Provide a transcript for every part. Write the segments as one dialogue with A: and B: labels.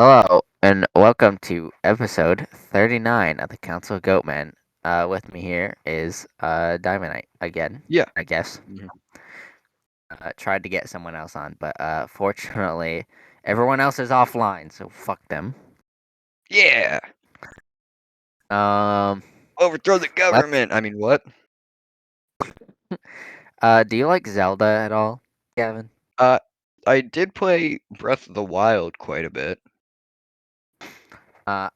A: Hello, and welcome to episode 39 of the Council of Goatmen. With me here is DiamondNite again,
B: Yeah.
A: I guess.
B: Mhm.
A: Tried to get someone else on, but fortunately, everyone else is offline, so fuck them.
B: Yeah.
A: Um,
B: Overthrow the
A: what?
B: government. I mean, what?
A: Do you like Zelda at all, Gavin?
B: Uh, I did play Breath of the Wild quite a bit.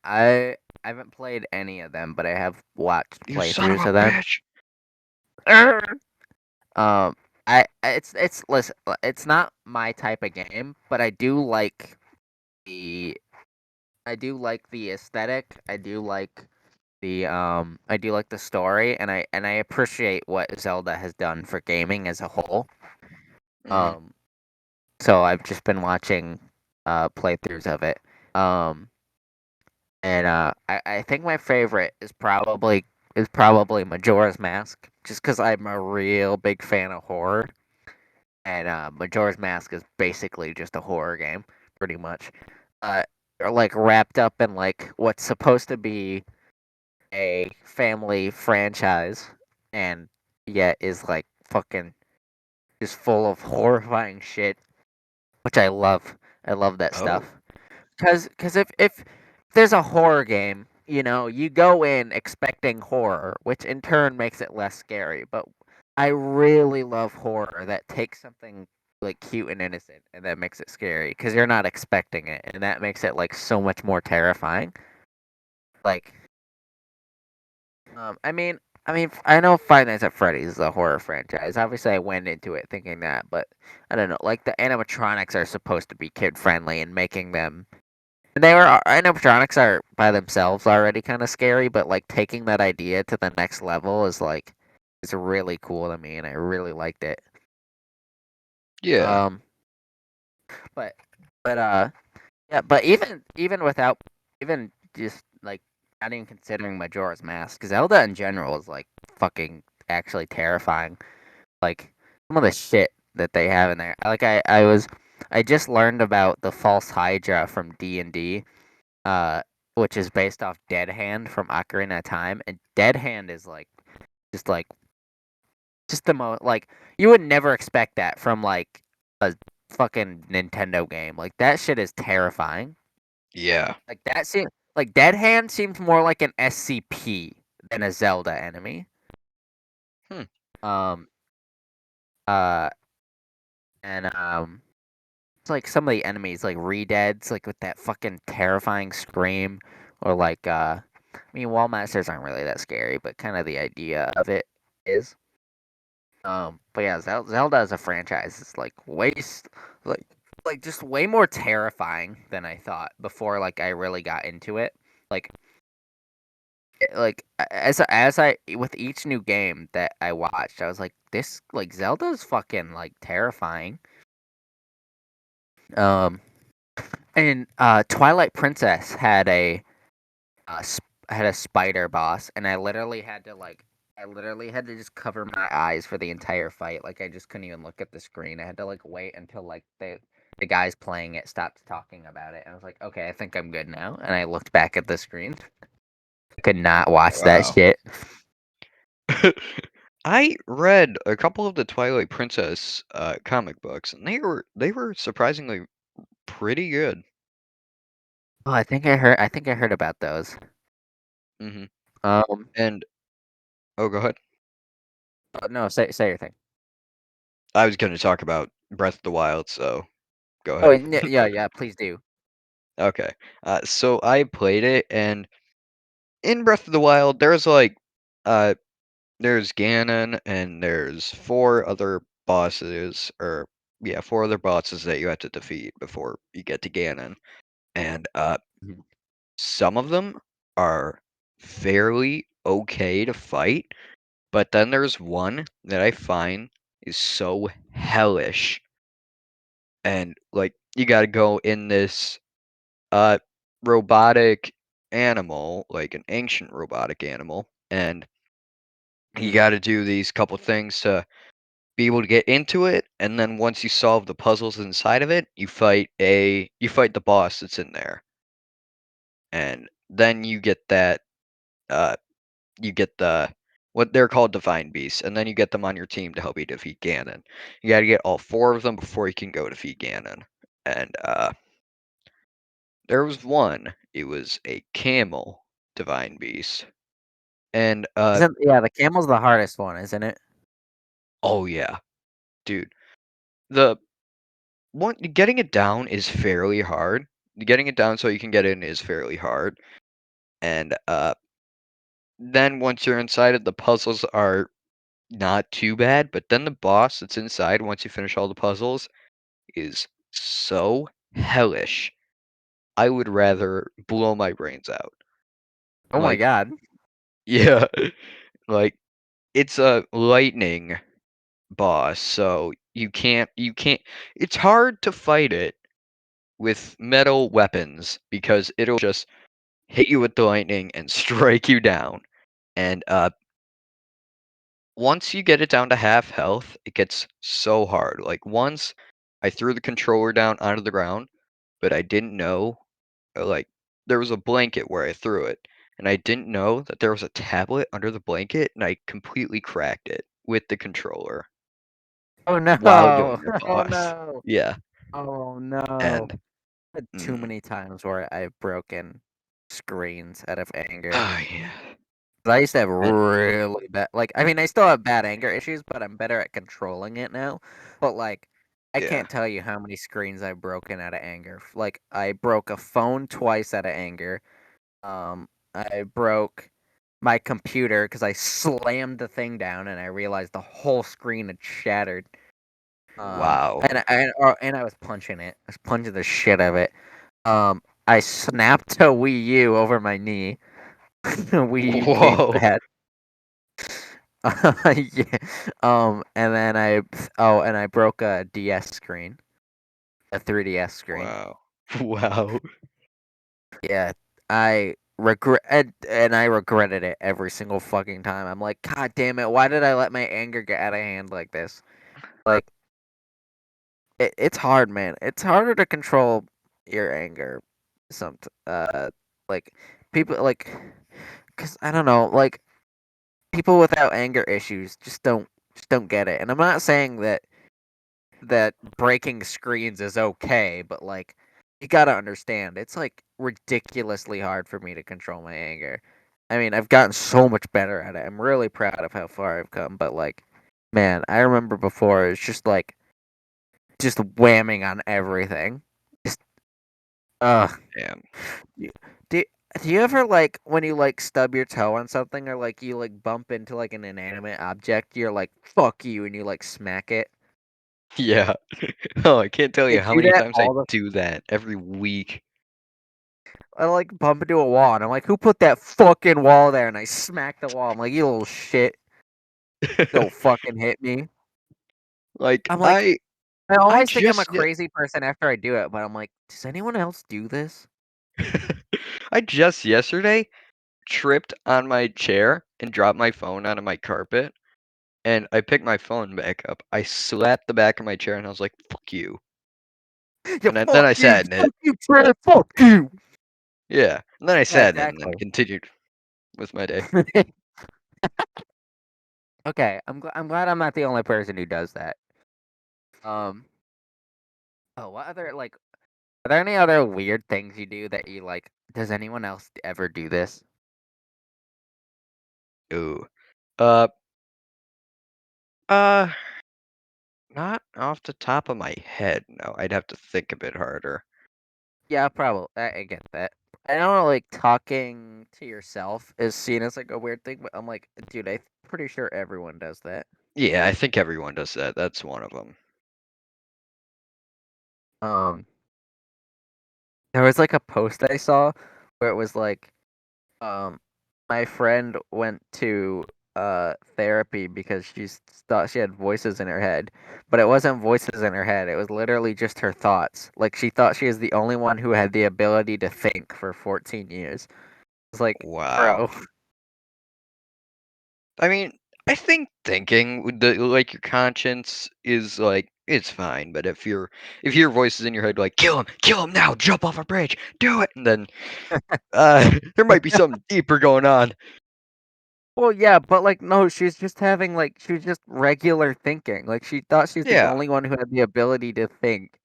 A: I haven't played any of them, but I have watched
B: You son of
A: playthroughs
B: a
A: of them.
B: bitch.
A: Um, it's listen, it's not my type of game, but the I do like the aesthetic. I do like the story, and I appreciate what Zelda has done for gaming as a whole.
B: Mhm.
A: Um, so I've just been watching playthroughs of it. Um, and I think my favorite is probably Majora's Mask, just because I'm a real big fan of horror. And Majora's Mask is basically just a horror game, pretty much. Uh, are like wrapped up in like what's supposed to be a family franchise, and yet is like fucking just full of horrifying shit, which I love. I love that stuff.
B: Oh.
A: Cause if there's a horror game, you go in expecting horror, which in turn makes it less scary. But I really love horror that takes something like cute and innocent and that makes it scary because you're not expecting it, and that makes it like so much more terrifying. Like, I know Five Nights at Freddy's is a horror franchise. Obviously, I went into it thinking that, but I don't know. Like the animatronics are supposed to be kid friendly and making them animatronics are by themselves already kind of scary, but like taking that idea to the next level is really cool to me, and I really liked it.
B: Yeah.
A: Um, but but yeah, but even without even just like not even considering Majora's Mask, Zelda in general is like fucking actually terrifying. Like some of the shit that they have in there. I just learned about the false Hydra from D&D, uh, which is based off Dead Hand from Ocarina of Time, and Dead Hand is like just like just the most like you would never expect that from like a fucking Nintendo game. Like that shit is terrifying.
B: Yeah.
A: Like Dead Hand seems more like an SCP than a Zelda enemy.
B: Hmm.
A: Um uh and it's like some of the enemies like Redeads like with that fucking terrifying scream, or like Wall Masters aren't really that scary, but kind of the idea of it is. But yeah, Zelda as a franchise is like like just way more terrifying than I thought before. Like I really got into it. Like as I with each new game that I watched, I was like, this like Zelda's fucking like terrifying. Um, and Twilight Princess had a spider boss, and I literally had to just cover my eyes for the entire fight. Like I just couldn't even look at the screen. I had to like wait until like the guys playing it stopped talking about it. And I was like, okay, I think I'm good now. And I looked back at the screen. I could not watch that
B: Wow.
A: shit.
B: I read a couple of the Twilight Princess comic books, and they were surprisingly pretty good.
A: Oh, I think I heard about those.
B: Mhm.
A: Um,
B: And oh, go ahead.
A: no, say your thing.
B: I was going to talk about Breath of the Wild, so go
A: Oh,
B: ahead.
A: yeah, please do.
B: Okay. So I played it, and in Breath of the Wild, uh there's Ganon, and there's four other bosses, or yeah, four other bosses that you have to defeat before you get to Ganon. And
A: Mhm.
B: some of them are fairly okay to fight, but then there's one that I find is so hellish. And like you gotta go in this uh robotic animal, like an ancient robotic animal, and you
A: Mhm.
B: gotta do these couple things to be able to get into it, and then once you solve the puzzles inside of it, you fight the boss that's in there. and then you get that you get the what they're called divine beasts, and then you get them on your team to help you defeat Ganon. You got to get all 4 of them before you can go defeat Ganon. And there was one. It was a camel divine beast. And
A: The camel's the hardest one, isn't it?
B: oh yeah, dude. The one getting it down is fairly hard. Getting it down so you can get in is fairly hard. And then once you're inside it, the puzzles are not too bad, but then the boss that's inside once you finish all the puzzles is so hellish. I would rather blow my brains out.
A: Oh my
B: Like,
A: god.
B: yeah, like it's a lightning boss, so you can't it's hard to fight it with metal weapons because it'll just hit you with the lightning and strike you down. And once you get it down to half health, it gets so hard. Like once I threw the controller down onto the ground, but I didn't know like there was a blanket where I threw it, and I didn't know that there was a tablet under the blanket, and I completely cracked it with the controller
A: Oh no.
B: while doing the
A: Oh
B: boss.
A: no.
B: Yeah,
A: Oh no.
B: and
A: Had too
B: mm,
A: many times where I've broken screens out of anger.
B: oh yeah,
A: 'Cause I used to have
B: and
A: really bad, like, I mean, I still have bad anger issues, but I'm better at controlling it now. But like, I
B: yeah,
A: can't tell you how many screens I've broken out of anger. Like, I broke a phone twice out of anger. I broke my computer because I slammed the thing down and I realized the whole screen had shattered.
B: wow,
A: And I was punching it. I was punching the shit out of it. I snapped a Wii U over my knee. Wii U
B: whoa,
A: gamepad. Yeah. And then I broke a DS screen, a 3DS screen.
B: wow, wow,
A: Yeah, I and I regretted it every single fucking time. I'm like, God damn it, why did I let my anger get out of hand like this? Like, it's hard, man. It's harder to control your anger. Some like people cause I don't know, like people without anger issues just don't get it. And I'm not saying that breaking screens is okay, but like you gotta understand, it's like ridiculously hard for me to control my anger. I mean, I've gotten so much better at it. I'm really proud of how far I've come, but like, man, I remember before it's just whamming on everything. Just ugh.
B: damn,
A: Do do do you ever like when you like stub your toe on something or like you like bump into like an inanimate object, you're like fuck you and you like smack it?
B: yeah. Oh, I can't tell
A: I
B: you how
A: do
B: many
A: that
B: times I
A: all the
B: do that every week.
A: I like bump into a wall and I'm like, who put that fucking wall there? And I smack the wall. I'm like, you little shit, don't fucking hit me.
B: Like
A: I'm like, I
B: I
A: always think I'm a
B: just
A: crazy person after I do it, but I'm like, does anyone else do this?
B: I just yesterday tripped on my chair and dropped my phone onto my carpet, and I picked my phone back up. I slapped the back of my chair, and I was like, "Fuck you!"
A: Yeah,
B: And then I sat in it.
A: fuck you, Trey, fuck you.
B: Yeah, and then I
A: Yeah,
B: sat in it, and then
A: exactly.
B: continued with my day.
A: Okay, I'm glad I'm not the only person who does that. Um, oh, what other like? Are there any other weird things you do that you like? Does anyone else ever do this?
B: Ooh, uh, uh, not off the top of my head. No, I'd have to think a bit harder.
A: Yeah, probably. I get that. I know, like talking to yourself is seen as like a weird thing, but I'm like, dude, I'm pretty sure everyone does that.
B: Yeah, I think everyone does that. That's one of them.
A: Um, there was like a post I saw where it was like, um, my friend went to therapy because thought she had voices in her head, but it wasn't voices in her head. It was literally just her thoughts. Like she thought she was the only one who had the ability to think for 14 years. It's like,
B: Wow.
A: bro.
B: I mean, I think thinking with the like your conscience is like it's fine. But if your voice is in your head like kill him now, jump off a bridge, do it, and then there might be something deeper going on.
A: Well, yeah, but like no, she's just having like she's just regular thinking. Like she thought she's the
B: Yeah.
A: only one who had the ability to think.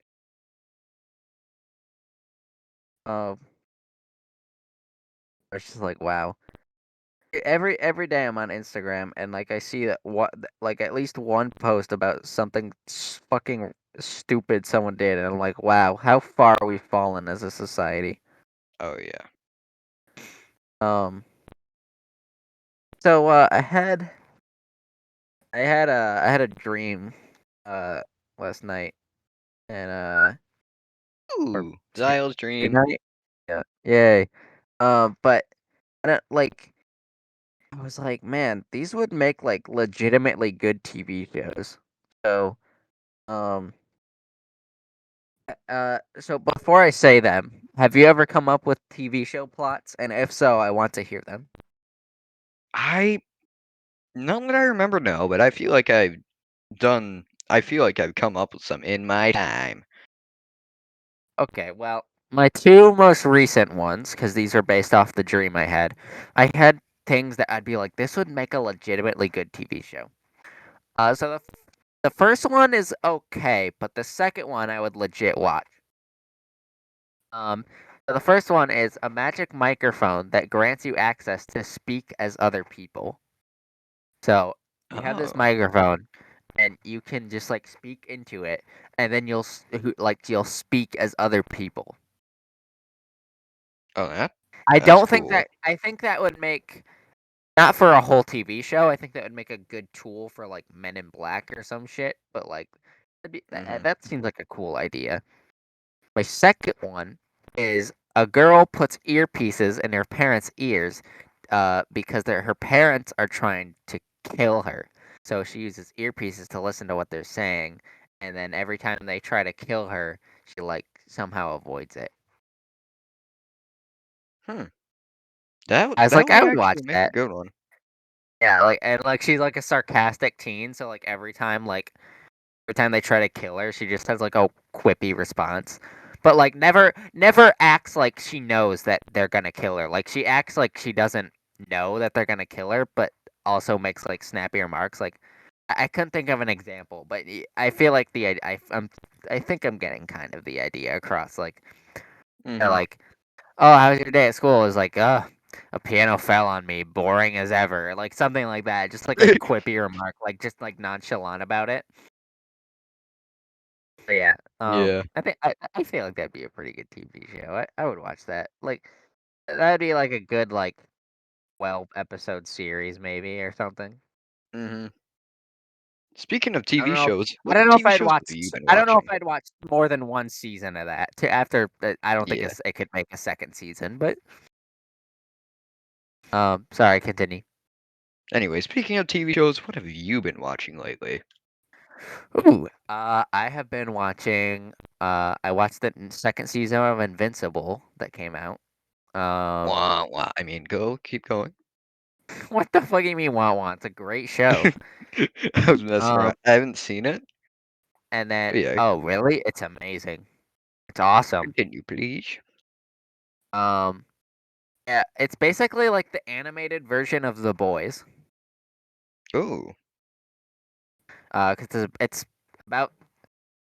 A: Um, it's just like wow. Every day I'm on Instagram and like I see that what like at least one post about something fucking stupid someone did, and I'm like, wow, how far we've fallen as a society.
B: Oh yeah.
A: Um, so I had a dream uh last night and or
B: Ooh,
A: two
B: Zyle's
A: two
B: dream.
A: night. Yeah, yay. But I don't like. I was like, man, these would make like legitimately good TV shows. So, um, so before I say them, have you ever come up with TV show plots? And if so, I want to hear them.
B: I none that I remember, no, but I feel like I've come up with some in my time.
A: Okay, well, my two most recent ones, because these are based off the dream I had things that I'd be like, this would make a legitimately good TV show. So the first one is okay, but the second one I would legit watch. Um, so the first one is a magic microphone that grants you access to speak as other people. So you have this
B: Oh.
A: microphone, and you can just like speak into it, and then you'll speak as other people.
B: Oh,
A: I
B: that's
A: don't think
B: cool.
A: that I think that would make not for a whole TV show. I think that would make a good tool for like Men in Black or some shit. But like,
B: Mhm.
A: that seems like a cool idea. My second one is a girl puts earpieces in her parents' ears because her parents are trying to kill her. So she uses earpieces to listen to what they're saying, and then every time they try to kill her, she like somehow avoids it.
B: Hmm.
A: I was
B: That
A: like,
B: would
A: I would watch
B: actually make a
A: that.
B: good one.
A: Yeah, like and like she's like a sarcastic teen, so like every time they try to kill her, she just has like a quippy response. But like never acts like she knows that they're gonna kill her. Like she acts like she doesn't know that they're gonna kill her, but also makes like snappy remarks. Like I couldn't think of an example, but I feel like I think I'm getting kind of the idea across. Like they're
B: Mhm.
A: like, oh, how was your day at school? Is like, a piano fell on me, boring as ever. Like something like that. Just like a quippy remark, like just like nonchalant about it. But yeah,
B: Yeah.
A: I feel like that'd be a pretty good TV show. I would watch that. Like that'd be like a good like 12 episode series maybe or something.
B: Mhm. Speaking of
A: I don't
B: TV
A: know.
B: shows,
A: I
B: what
A: don't know if
B: TV
A: I'd
B: shows
A: watch.
B: have you been
A: I don't know if
B: watching?
A: I'd watch more than one season of that. To after, I don't think
B: Yeah.
A: it could make a second season. But sorry, continue.
B: Anyway, speaking of TV shows, what have you been watching lately?
A: Ooh, I have been watching. I watched the second season of Invincible that came out. Um,
B: Wah, wah. I mean, keep going.
A: what the fuck do you mean, Wah Wah? It's a great show.
B: I was messing
A: Um,
B: around. I haven't seen it.
A: and then,
B: But yeah,
A: oh, really? It's amazing. It's awesome.
B: continue, please.
A: Um, yeah, it's basically like the animated version of The Boys.
B: Oh,
A: Because it's about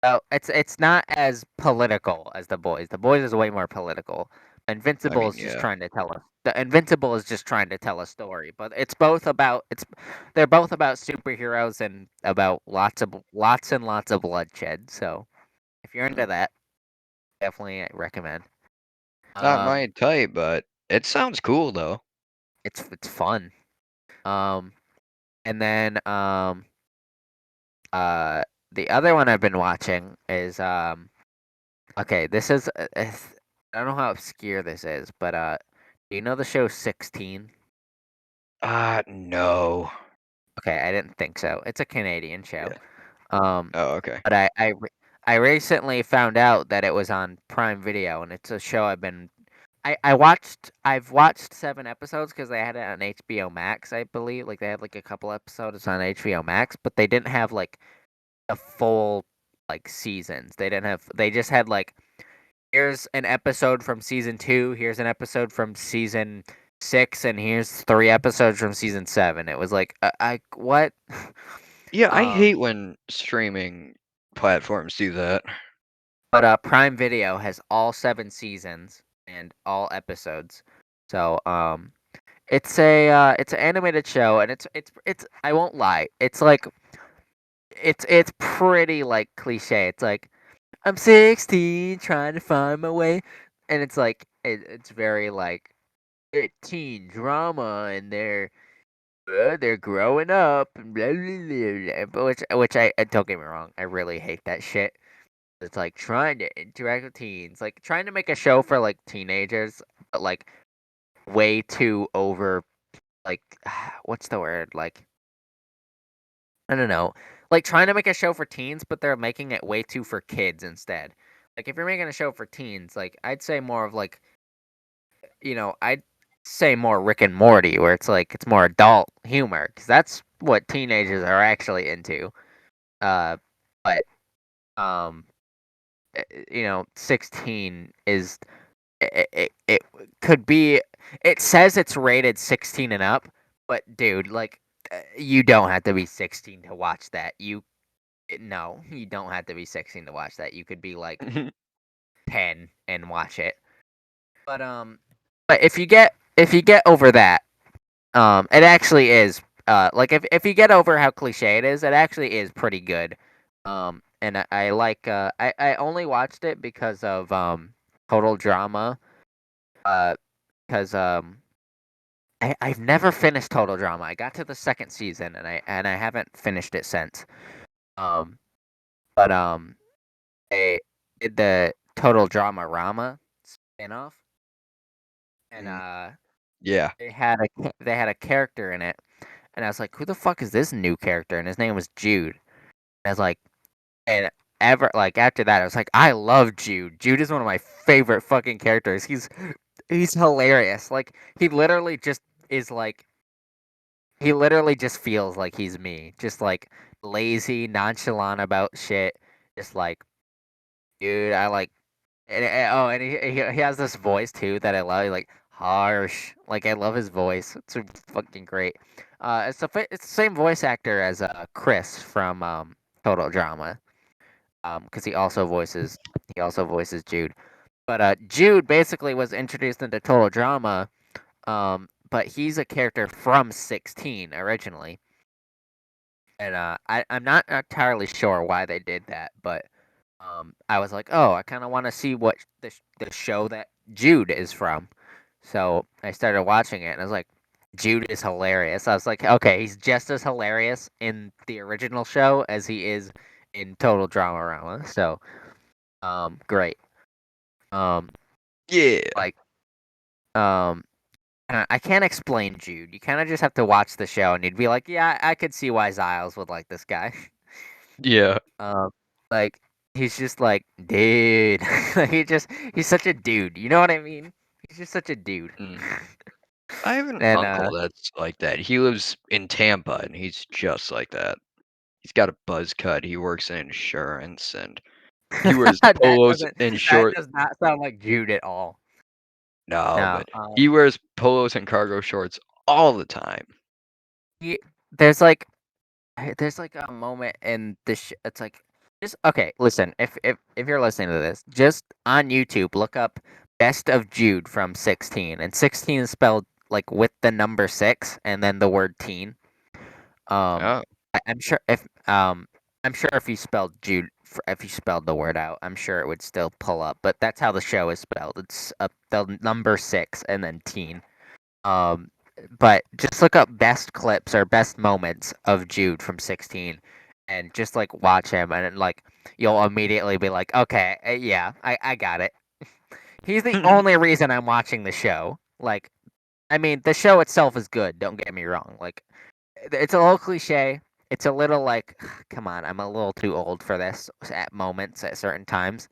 A: it's not as political as The Boys. The Boys is way more political.
B: I
A: Invincible
B: mean,
A: is just
B: yeah.
A: trying to tell us. The Invincible is just trying to tell a story, but they're both about superheroes and about lots and lots of bloodshed. So if you're
B: Hmm.
A: into that, definitely recommend.
B: Not
A: Um,
B: my type, but it sounds cool though.
A: it's fun. Um, and then uh, the other one I've been watching is okay. I don't know how obscure this is, but do you know the show 16?
B: No.
A: Okay, I didn't think so. It's a Canadian show.
B: Yeah.
A: Um,
B: Oh, okay.
A: but I recently found out that it was on Prime Video, and it's a show I've watched 7 episodes because they had it on HBO Max, I believe. Like they had like a couple episodes on HBO Max, but they didn't have like a full like seasons. They just had like, here's an episode from season 2, here's an episode from season 6, and here's 3 episodes from season 7. It was like, I what?
B: Yeah, I
A: um
B: hate when streaming platforms do that.
A: but Prime Video has all 7 seasons and all episodes. So it's an animated show, and it's I won't lie. It's like it's pretty like cliche. It's like, I'm 16 trying to find my way, and it's like it's very like teen drama, and they're growing up and blah, blah, blah, blah, which I don't get me wrong, I really hate that shit. It's like trying to interact with teens, like trying to make a show for like teenagers, but like way too over, like what's the word, like I don't know. Like trying to make a show for teens, but they're making it way too for kids instead. Like if you're making a show for teens, like I'd say more of like, I'd say more Rick and Morty, where it's like it's more adult humor, because that's what teenagers are actually into. Uh, but um, 16 is it could be. It says it's rated 16 and up, but dude, like you don't have to be 16 to watch that. No, you don't have to be 16 to watch that. You could be like 10 and watch it. But if you get over that, it actually is like if you get over how cliche it is, it actually is pretty good. And I like I only watched it because of Total Drama. Uh, because I've never finished Total Drama. I got to the second season, and I haven't finished it since. Um, but they did the Total Drama Rama spinoff, and
B: Mm, yeah.
A: they had a character in it, and I was like, who the fuck is this new character? And his name was Jude. And I was like, and ever like after that, I was like, I love Jude. Jude is one of my favorite fucking characters. He's hilarious. Like is like he literally just feels like he's me. Just like lazy, nonchalant about shit. Just like, dude, I like. And he has this voice too that I love. Like harsh. Like I love his voice. It's fucking great. It's the same voice actor as Chris from Total Drama. Because he also voices Jude. But Jude basically was introduced into Total Drama. But he's a character from 16 originally, and I'm not entirely sure why they did that, but I was like, oh, I kind of want to see what the show that Jude is from. So I started watching it, and I was like, Jude is hilarious. I was like, okay, he's just as hilarious in the original show as he is in Total Drama. So, great. Um,
B: Yeah.
A: like, um, I can't explain Jude. You kind of just have to watch the show, and you'd be like, yeah, I could see why Giles would like this guy.
B: Yeah.
A: Um, like he's just like, dude. He's such a dude. You know what I mean? He's just such a dude.
B: Mm. I have an
A: And
B: uncle that's like that. He lives in Tampa and he's just like that. He's got a buzz cut. He works in insurance and he wears
A: that
B: polos
A: doesn't
B: and
A: that
B: short.
A: does not sound like Jude at all.
B: No,
A: No.
B: but he wears polos and cargo shorts all the time.
A: He, there's like there's like a moment in this. It's like, just okay. Listen, if you're listening to this, just on YouTube, look up "Best of Jude" from 16, and 16 is spelled like with the number 6 and then the word teen. Um,
B: Oh.
A: I'm sure if you spelled Jude, if you spelled the word out, I'm sure it would still pull up. But that's how the show is spelled. It's the number 6 and then teen. Um, but just look up best clips or best moments of Jude from 16, and just like watch him, and like you'll immediately be like, okay, yeah, I got it. He's the only reason I'm watching the show. Like, I mean, the show itself is good. Don't get me wrong. Like, it's a little cliche. It's a little like, come on, I'm a little too old for this at moments at certain times.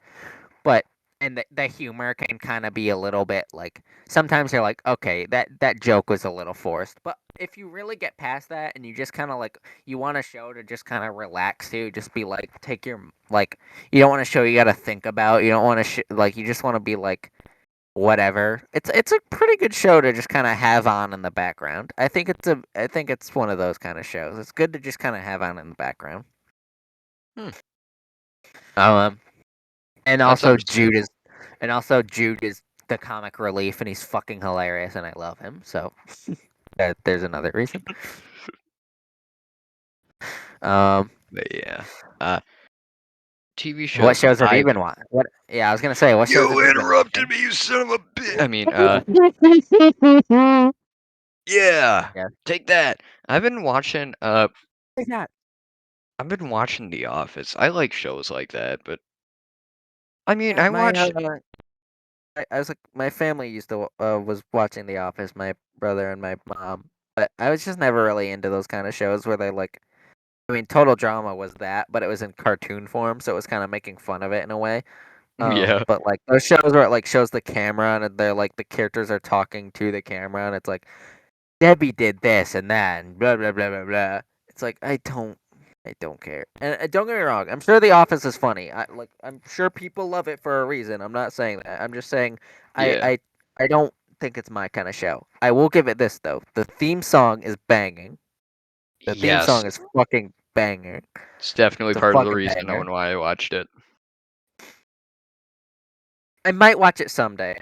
A: But and the humor can kind of be a little bit like sometimes you're like, okay, that joke was a little forced. But if you really get past that and you just kind of like you want a show to just kind of relax to, just be like take your like you don't want a show you got to think about. You don't want to like you just want to be like whatever. It's a pretty good show to just kind of have on in the background. I think it's one of those kind of shows. It's good to just kind of have on in the background.
B: Hmm,
A: Um, and
B: that's
A: also Jude
B: understandable.
A: is, and also Jude is the comic relief, and he's fucking hilarious, and I love him. So there's another reason. Um,
B: But yeah, uh, TV
A: what
B: shows
A: shows have you
B: I've
A: been watching? What? Yeah, I was gonna say, what shows have
B: You
A: you been
B: interrupted
A: watching?
B: me, you son of a bitch. I mean, yeah.
A: Yeah,
B: Take that. I've been watching
A: who's that?
B: I've been watching The Office. I like shows like that, but I mean,
A: Yeah,
B: I
A: my
B: watched
A: I was like, my family used to was watching The Office, my brother and my mom, but I was just never really into those kind of shows where they like. I mean, Total Drama was that, but it was in cartoon form, so it was kind of making fun of it in a way.
B: yeah.
A: But like those shows where it like shows the camera and they're like the characters are talking to the camera and it's like Debbie did this and that and blah blah blah blah blah. It's like I don't care. And don't get me wrong, I'm sure The Office is funny. I'm sure people love it for a reason. I'm not saying that. I'm just saying I
B: Yeah.
A: I I don't think it's my kind of show. I will give it this though. The theme song is banging. The theme
B: Yes.
A: song is fucking banging.
B: It's definitely
A: It's a
B: part of the
A: fucking
B: reason
A: banger.
B: knowing why I watched it.
A: I might watch it someday.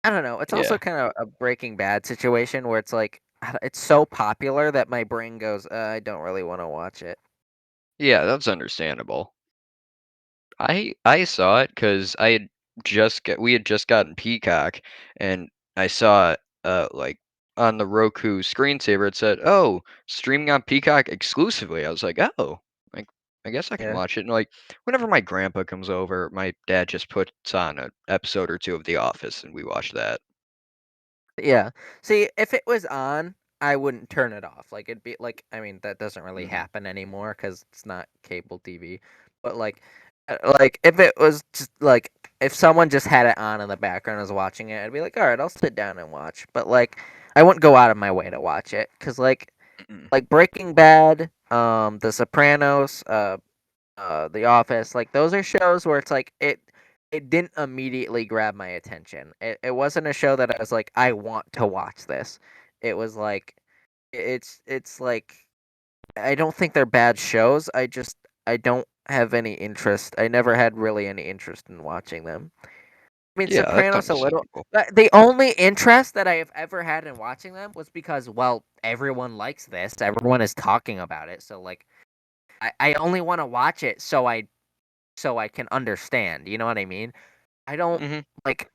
A: I don't know. It's also
B: Yeah.
A: kind of a Breaking Bad situation where it's like it's so popular that my brain goes, I don't really want to watch it.
B: Yeah, that's understandable. I saw it because I had we had just gotten Peacock, and I saw like on the Roku screensaver it said, "Oh, streaming on Peacock exclusively." I was like, "Oh, like I guess I can
A: Yeah.
B: watch it." And like whenever my grandpa comes over, my dad just puts on an episode or two of The Office, and we watch that.
A: Yeah. See, if it was on, I wouldn't turn it off. Like it'd be like I mean that doesn't really
B: Hmm.
A: happen anymore cuz it's not cable TV. But like if it was just like if someone just had it on in the background and was watching it, I'd be like, "All right, I'll sit down and watch." But like I wouldn't go out of my way to watch it cuz like Breaking Bad, The Sopranos, The Office, like those are shows where it's like it didn't immediately grab my attention. It wasn't a show that I was like I want to watch this. It was like it's like I don't think they're bad shows. I don't have any interest. I never had really any interest in watching them. I mean,
B: Yeah, that's
A: Sopranos a little.
B: understandable.
A: The only interest that I have ever had in watching them was because, well, everyone likes this. Everyone is talking about it. So like, I only want to watch it so I can understand. You know what I mean? I don't
B: Hmm.
A: like.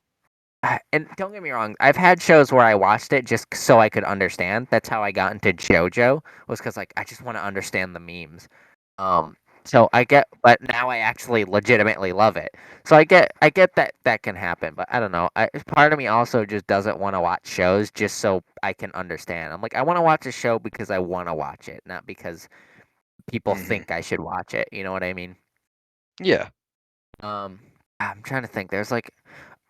A: And don't get me wrong, I've had shows where I watched it just so I could understand. That's how I got into JoJo, was because like I just want to understand the memes. Um, so I get, but now I actually legitimately love it. So I get that that can happen, but I don't know. Part of me also just doesn't want to watch shows just so I can understand. I'm like, I want to watch a show because I want to watch it, not because people
B: Hmm.
A: think I should watch it. You know what I mean?
B: Yeah.
A: Um, I'm trying to think. There's like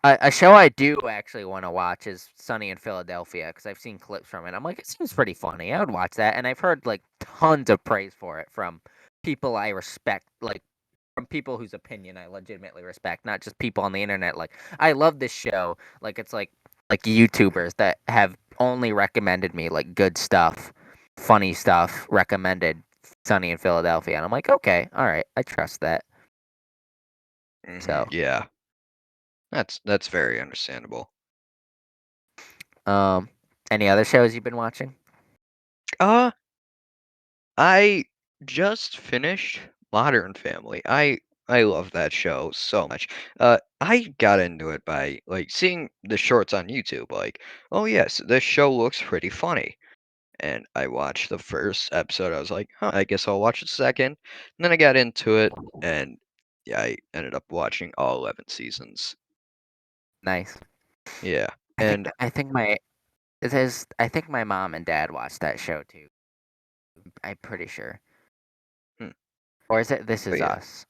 A: a show I do actually want to watch is Sunny in Philadelphia because I've seen clips from it. I'm like, it seems pretty funny. I would watch that, and I've heard like tons of praise for it from people I respect, like from people whose opinion I legitimately respect, not just people on the internet. Like, I love this show. Like, it's like YouTubers that have only recommended me like good stuff, funny stuff, recommended Sunny in Philadelphia, and I'm like, okay, all right, I trust that. So,
B: Yeah. That's very understandable.
A: um, any other shows you've been watching?
B: Uh, I just finished Modern Family. I love that show so much. I got into it by like seeing the shorts on YouTube. Like, oh yes, this show looks pretty funny. And I watched the first episode. I was like, huh, I guess I'll watch the second. And then I got into it, and yeah, I ended up watching all 11 seasons.
A: Nice.
B: Yeah, and
A: I think my it is I think my mom and dad watched that show too. I'm pretty sure.
B: hmm,
A: Or is it This
B: but
A: Is
B: yeah,
A: Us?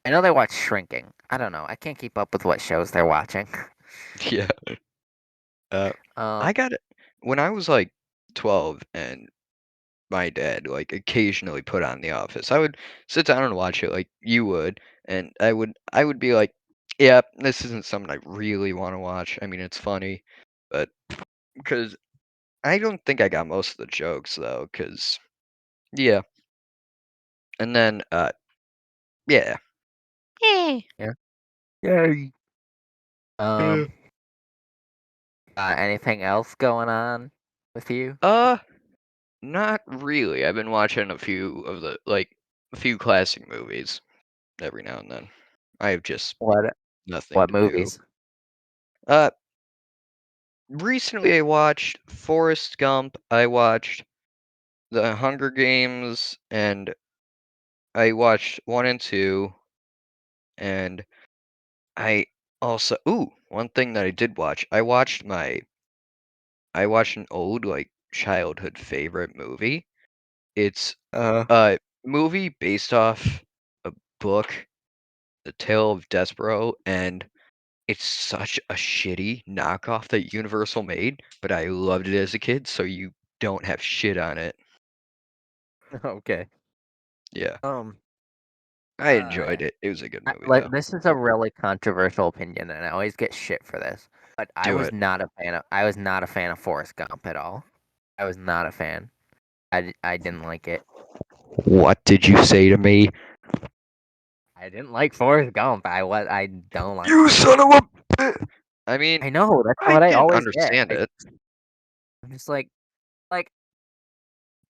A: I know they watch Shrinking. I don't know. I can't keep up with what shows they're watching.
B: Yeah. Uh,
A: Um,
B: I got it when I was like 12 and my dad like occasionally put on The Office. I would sit down and watch it like you would, and I would be like, yeah, this isn't something I really want to watch. I mean, it's funny, but because I don't think I got most of the jokes though, because yeah. And then yeah. Eh.
A: yeah. Yay.
B: Uh,
A: Um, anything else going on with you?
B: uh, not really. I've been watching a few classic movies every now and then. I have just
A: What
B: nothing
A: what
B: to do.
A: movies?
B: Uh, Recently I watched Forrest Gump. I watched The Hunger Games, and I watched 1 and 2, and I also one thing that I did watch. I watched an old like childhood favorite movie. It's
A: Uh,
B: a movie based off a book, The Tale of Despereaux, and it's such a shitty knockoff that Universal made, but I loved it as a kid, so you don't have shit on it.
A: okay.
B: Yeah,
A: Um,
B: I
A: uh,
B: enjoyed it. It was a good movie
A: like
B: though.
A: this is a really controversial opinion, and I always get shit for this. But
B: Do it.
A: I was not a fan of Forrest Gump at all. I was not a fan. I didn't like it.
B: What did you say to me?
A: I didn't like Forrest Gump. I don't like.
B: You son of a I mean,
A: I know that's
B: I
A: what I
B: can
A: always get.
B: understand it.
A: I'm just like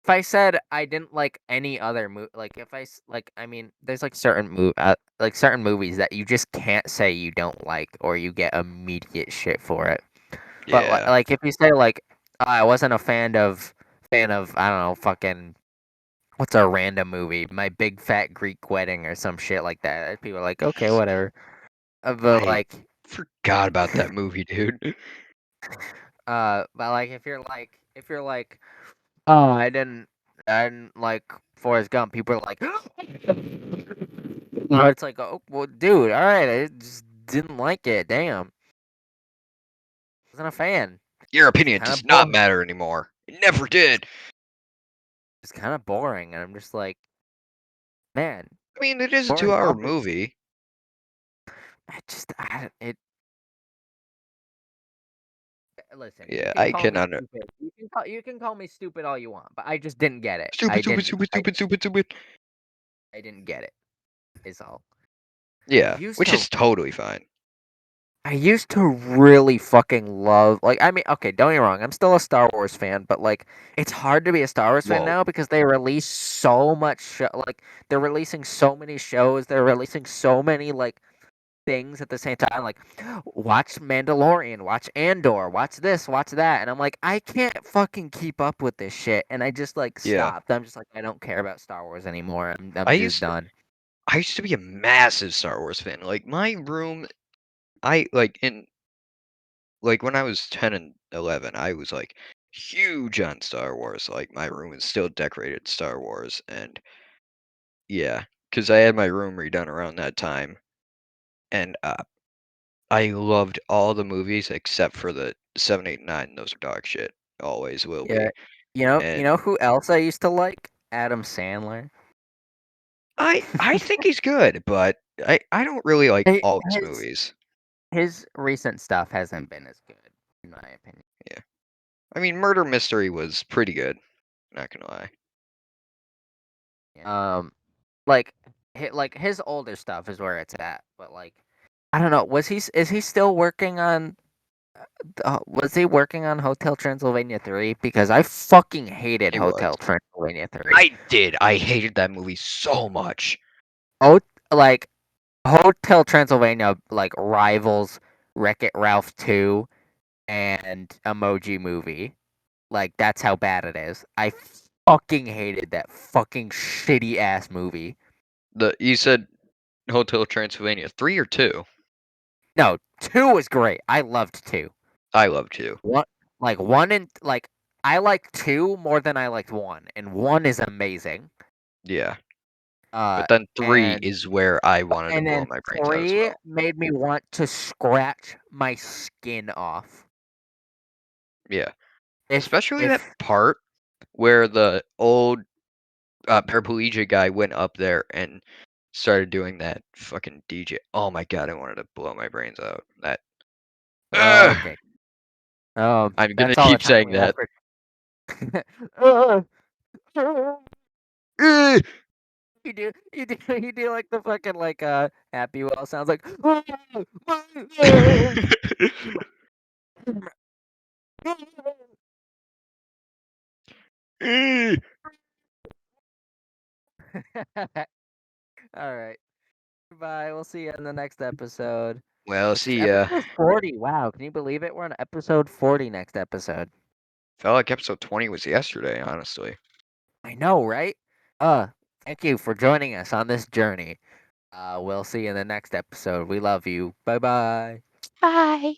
A: if I said I didn't like any other movie, like if like I mean, there's like like certain movies that you just can't say you don't like, or you get immediate shit for it. But
B: Yeah.
A: like if you say like I wasn't a fan of I don't know fucking what's a random movie, My Big Fat Greek Wedding or some shit like that. People are like okay whatever. But
B: I
A: like
B: forgot about that movie, dude.
A: but like if you're like oh I didn't like Forrest Gump, people are like no, it's like oh well dude all right I just didn't like it damn wasn't a fan.
B: Your
A: It's
B: opinion
A: kind
B: does
A: of
B: not
A: boring.
B: matter anymore. It never did.
A: It's kind of boring, and I'm just like, man,
B: I mean, it is a
A: Forrest
B: 2-hour
A: Gump is.
B: movie.
A: It. Listen, you
B: Yeah,
A: can
B: I
A: call
B: can
A: me
B: under
A: stupid. You can call me stupid all you want, but I just didn't get it.
B: stupid, stupid, stupid, stupid, stupid, stupid.
A: I didn't get it. Is all. I
B: Yeah,
A: used
B: which
A: to
B: is totally fine.
A: I used to really fucking love like I mean okay don't get me wrong I'm still a Star Wars fan but like it's hard to be a Star Wars fan
B: Whoa.
A: now because they release so much like they're releasing so many shows they're releasing so many like things at the same time like watch Mandalorian watch Andor watch this watch that and I'm like I can't fucking keep up with this shit and I just like
B: Yeah.
A: stopped I'm just like I don't care about Star Wars anymore I'm
B: I
A: just
B: used to
A: done.
B: I used to be a massive Star Wars fan. Like my room, when I was 10 and 11, I was like huge on Star Wars. Like my room is still decorated Star Wars, and yeah, because I had my room redone around that time, and I loved all the movies except for the 7, 8, 9. Those are dog shit. Always will
A: Yeah,
B: be.
A: you
B: And
A: know who else I used to like? Adam Sandler.
B: I think he's good, but I don't really like
A: Hey,
B: all his movies.
A: his recent stuff hasn't been as good, in my opinion.
B: Yeah. I mean, Murder Mystery was pretty good, not gonna lie.
A: Um, like, like his older stuff is where it's at, but like, I don't know. Is he still working on? Was he working on Hotel Transylvania 3? Because I fucking hated
B: He was.
A: Hotel Transylvania 3.
B: I did. I hated that movie so much.
A: Oh, like Hotel Transylvania like rivals Wreck It Ralph 2 and Emoji Movie. Like that's how bad it is. I fucking hated that fucking shitty ass movie.
B: You said Hotel Transylvania 3 or 2?
A: No, 2 was great. I loved 2.
B: I love 2.
A: One like 1 and like I liked 2 more than I liked 1 and 1 is amazing.
B: Yeah. But then 3
A: And
B: is where I wanted to
A: and
B: blow
A: then
B: my brains out as
A: 3
B: well.
A: made me want to scratch my skin off.
B: Yeah.
A: If
B: Especially that part where the old paraplegic guy went up there and started doing that fucking DJ. Oh my god, I wanted to blow my brains out. That. Ugh!
A: okay.
B: I'm gonna
A: That's all the
B: keep
A: time
B: saying
A: we have
B: that.
A: for. Uh,
B: Ugh!
A: you do like the fucking like happy well sounds like.
B: Ugh!
A: All right. Bye. We'll see you in the next episode,
B: Well,
A: which is
B: see ya.
A: episode 40. Wow, can you believe it? We're on episode 40 next episode.
B: Felt like episode 20 was yesterday, honestly.
A: I know, right? Thank you for joining us on this journey. We'll see you in the next episode. We love you. Bye bye.
B: Bye.